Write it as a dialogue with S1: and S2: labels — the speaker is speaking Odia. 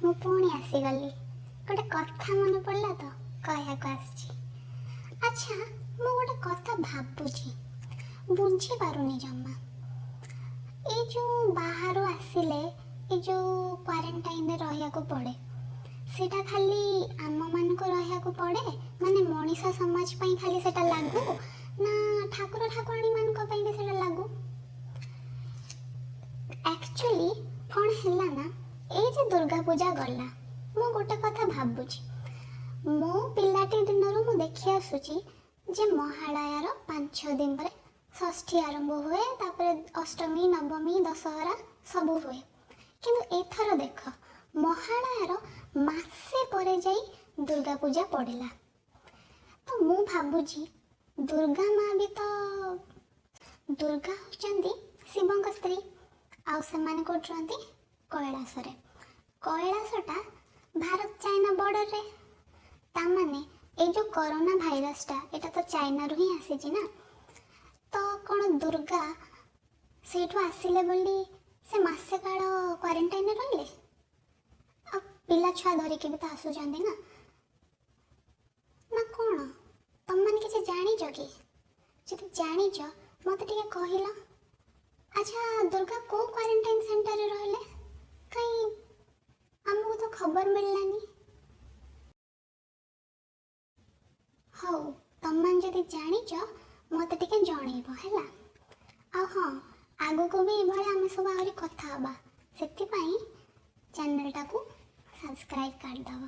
S1: ମୁଁ ପୁଣି ଆସିଗଲି। ଗୋଟେ କଥା ମନେ ପଡ଼ିଲା ତ କହିବାକୁ ଆସିଛି। ଆଚ୍ଛା, ମୁଁ ଗୋଟେ କଥା ଭାବୁଛି, ବୁଝିପାରୁନି ଜମା। ଏଇ ଯେଉଁ ବାହାରୁ ଆସିଲେ ଏଇ ଯେଉଁ କ୍ୱାରେଣ୍ଟାଇନରେ ରହିବାକୁ ପଡ଼େ, ସେଇଟା ଖାଲି ଆମମାନଙ୍କୁ ରହିବାକୁ ପଡ଼େ, ମାନେ ମଣିଷ ସମାଜ ପାଇଁ ଖାଲି ସେଇଟା ଲାଗୁ, ନା ଠାକୁର ଠାକୁରାଣୀମାନଙ୍କ ପାଇଁ ବି ସେଇଟା ଲାଗୁ? ଆକ୍ଚୁଆଲି କ'ଣ ହେଲା ନା, ଏଇ ଯେ ଦୁର୍ଗା ପୂଜା ଗଲା, ମୁଁ ଗୋଟେ କଥା ଭାବୁଛି, ମୋ ପିଲାଟି ଦିନରୁ ମୁଁ ଦେଖି ଆସୁଛି ଯେ ମହାଳୟାର 5 ଦିନ ପରେ ଷଷ୍ଠୀ ଆରମ୍ଭ ହୁଏ, ତାପରେ ଅଷ୍ଟମୀ, ନବମୀ, ଦଶହରା ସବୁ ହୁଏ। କିନ୍ତୁ ଏଥର ଦେଖ, ମହାଳୟାର ମାସେ ପରେ ଯାଇ ଦୁର୍ଗା ପୂଜା ପଡ଼ିଲା। ତ ମୁଁ ଭାବୁଛି ଦୁର୍ଗା ମା ବି ତ, ଦୁର୍ଗା ହେଉଛନ୍ତି ଶିବଙ୍କ ସ୍ତ୍ରୀ, ଆଉ ସେମାନେ କରୁଛନ୍ତି କୈଳାସରେ। କୈଳାସଟା ଭାରତ ଚାଇନା ବର୍ଡରରେ। ତାମାନେ ଏଇ ଯେଉଁ କରୋନା ଭାଇରସଟା, ଏଇଟା ତ ଚାଇନାରୁ ହିଁ ଆସିଛି ନା। ତ କ'ଣ ଦୁର୍ଗା ସେଇଠୁ ଆସିଲେ ବୋଲି ସେ ମାସେ କାଳ କ୍ୱାରେଣ୍ଟାଇନରେ ରହିଲେ? ଆଉ ପିଲା ଛୁଆ ଧରିକି ବି ତ ଆସୁଛନ୍ତି ନା। ନା କ'ଣ ତମମାନେ କିଛି ଜାଣିଛ କି? ଯଦି ଜାଣିଛ ମୋତେ ଟିକେ କହିଲ। ଆଚ୍ଛା, ଦୁର୍ଗା କୋଉ କ୍ୱାରେଣ୍ଟାଇନ୍ ସେଣ୍ଟରରେ ରହିଲେ? କାଇଁ ଆମକୁ ତ ଖବର ମିଳିଲାନି। ହଉ, ତମମାନେ ଯଦି ଜାଣିଛ ମୋତେ ଟିକେ ଜଣେଇବ ହେଲା। ଆଉ ହଁ, ଆଗକୁ ବି ଏଭଳି ଆମେ ସବୁ ଆହୁରି କଥା ହେବା, ସେଥିପାଇଁ ଚ୍ୟାନେଲଟାକୁ ସବସ୍କ୍ରାଇବ୍ କରିଦେବ।